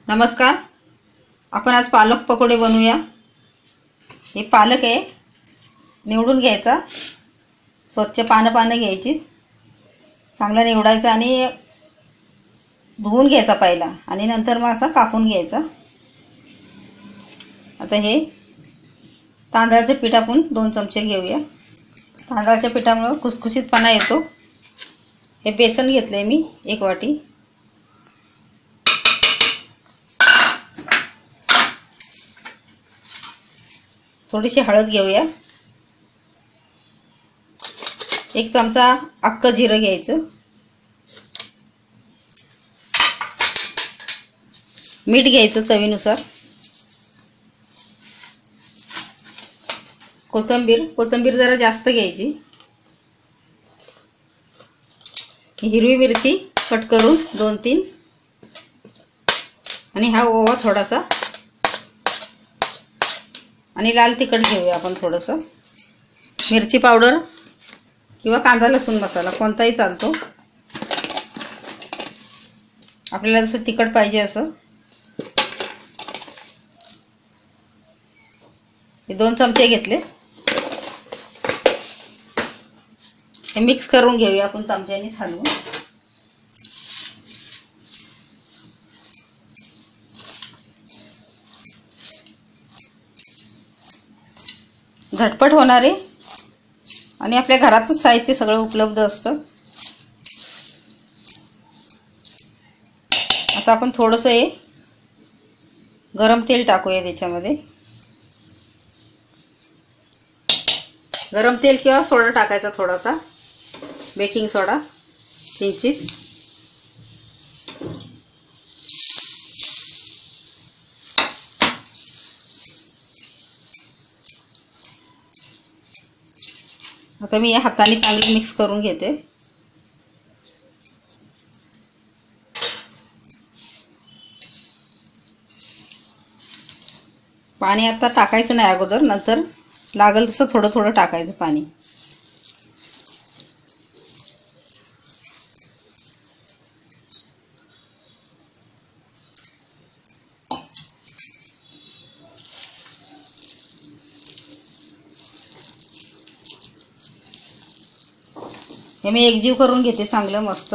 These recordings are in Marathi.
नमस्कार. आपण आज पालक पकोडे बनवूया. हे पालक आहे, निवडून घ्यायचा, स्वच्छ पानं घ्यायची, चांगला निवडायचा आणि धुवून घ्यायचा पहिला आणि नंतर मग असा कापून घ्यायचा. आता हे तांदळाचे पीठ आपण 2 चमचे घेऊया. तांदळाच्या पिठामुळे खुसखुशीतपणा येतो. हे बेसन घेतले मी 1 वाटी. थोडीशी हळद घेऊया. 1 चमचा अख्खं जिरं घ्यायचं. मीठ घ्यायचं चवीनुसार. कोथिंबीर जरा जास्त घ्यायची. हिरवी मिरची कट करून 2-3 आणि हा ओवा थोडासा आणि लाल तिखट घेऊया आपण थोडंसं. मिरची पावडर किंवा कांदा लसूण मसाला कोणताही चालतो, आपल्याला जसं तिखट पाहिजे असं. हे 2 चमचे घेतले. हे मिक्स करून घेऊया आपण चमच्याने हलवून. झटपट होणारे आणि आपल्या घरातच साहित्य सगळं उपलब्ध असतं. आता आपण थोडंसं हे गरम तेल टाकूया त्याच्यामध्ये. गरम तेल किंवा सोडा टाकायचा थोडासा, बेकिंग सोडा किंचित. आता मी या हाताने चांगली मिक्स करून घेते. पाणी आता टाकायचं नाही अगोदर, नंतर लागेल तसं थोडं थोडं टाकायचं पाणी. हे मी एकजीव करून घेते चांगलं मस्त.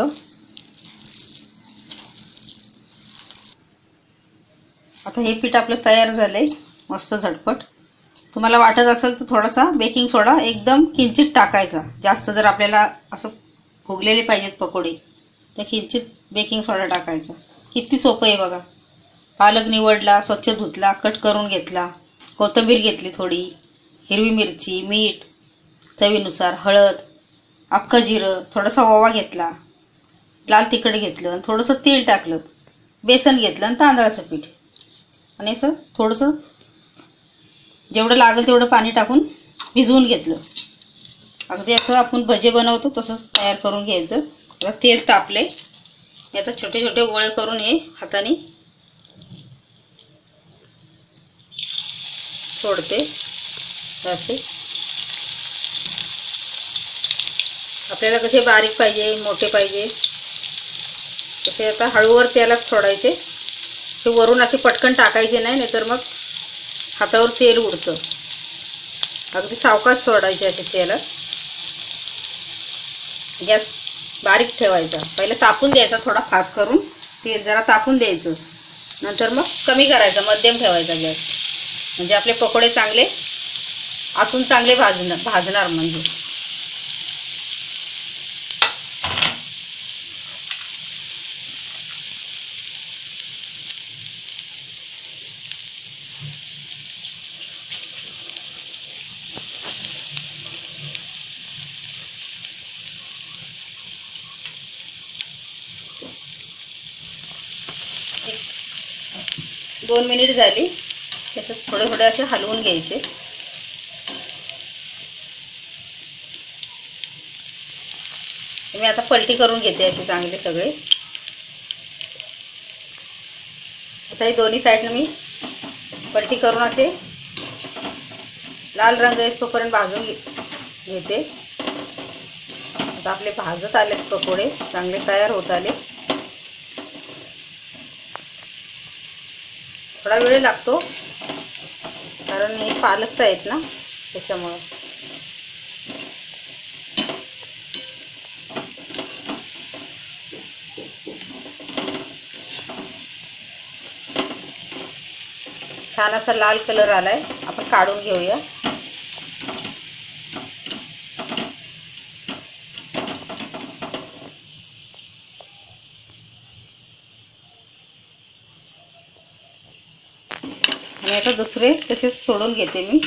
आता हे पीठ आपलं तयार झालंय मस्त झटपट. तुम्हाला वाटत असेल तर थोडासा बेकिंग सोडा एकदम किंचित टाकायचा. जास्त जर आपल्याला असं फुगलेले पाहिजेत पकोडे तर किंचित बेकिंग सोडा टाकायचा. किती सोपं आहे बघा. पालक निवडला, स्वच्छ धुतला, कट करून घेतला, कोथिंबीर घेतली थोडी, हिरवी मिरची, मीठ चवीनुसार, हळद, अख्खं जिरं, थोडासा ओवा घेतला, लाल तिखट घेतलं, थोडंसं तेल टाकलं, बेसन घेतलं आणि तांदळाचं पीठ आणि असं थोडंसं जेवढं लागेल तेवढं पाणी टाकून भिजवून घेतलं. अगदी असं आपण भजे बनवतो तसंच तयार करून घ्यायचं. आता तेल तापले. मी आता छोटे छोटे गोळे करून हे हाताने सोडते असे. आपल्याला कसे बारीक पाहिजे, मोठे पाहिजे तसे आता हळूवर तेलात सोडायचे. असे वरून असे पटकन टाकायचे नाही, नाहीतर मग हातावर तेल उडतं. अगदी सावकाश सोडायचे असे तेलात. गॅस बारीक ठेवायचा. पहिले तापून द्यायचा थोडा फास्ट करून, तेल जरा तापून द्यायचं, नंतर मग कमी करायचा, मध्यम ठेवायचा गॅस. म्हणजे आपले पकोडे चांगले आतून चांगले भाजणार म्हणजे. एक 2 मिनिट झाली. त्याच्यात थोडे थोडे असे हलवून घ्यायचे. मी आता पलटी करून घेते असे चांगले सगळे. आता हे दोन्ही साईडनं मी पलटी करून असे लाल रंग येईपर्यंत भाजून घेते. आता आपले भाजत आलेत पकोडे, चांगले तयार होत आले. थोडा वेळ लागतो कारण हे पालकचं आहेत ना त्याच्यामुळे. छान असा लाल कलर आलाय, आपण काढून घेऊया. आणि आता दुसरे तसेच सोडून घेते मी.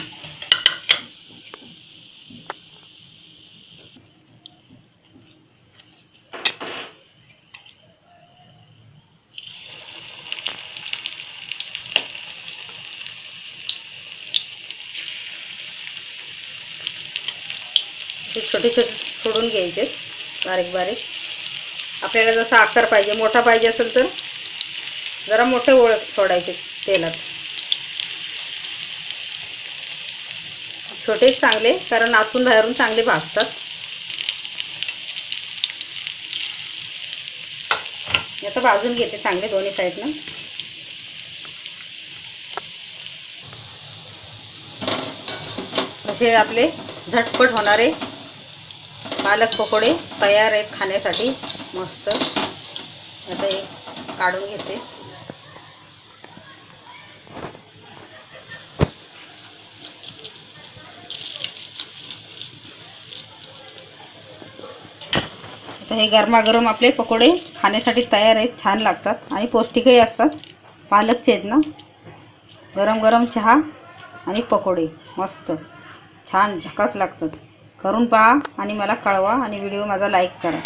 छोटे छोटे सोडून घ्यायचे बारीक बारीक. आपल्याला जसा आकार पाहिजे, मोठा पाहिजे असेल तर जरा मोठे ओळ सोडायचे तेलात. छोटेच चांगले कारण आतून बाहेरून चांगले भाजतात. आता भाजून घेते चांगले दोन्ही साईडनं. असे आपले झटपट होणारे पालक पकोडे तयार आहेत खाण्यासाठी मस्त. आता हे काढून घेते. आता हे गरमागरम आपले पकोडे खाण्यासाठी तयार आहेत. छान लागतात आणि पौष्टिकही असतात. पालकचे आहेत ना. गरम गरम चहा आणि पकोडे मस्त छान झकास लागतात. करून पहा आणि मला कळवा आणि व्हिडिओ माझा लाईक करा.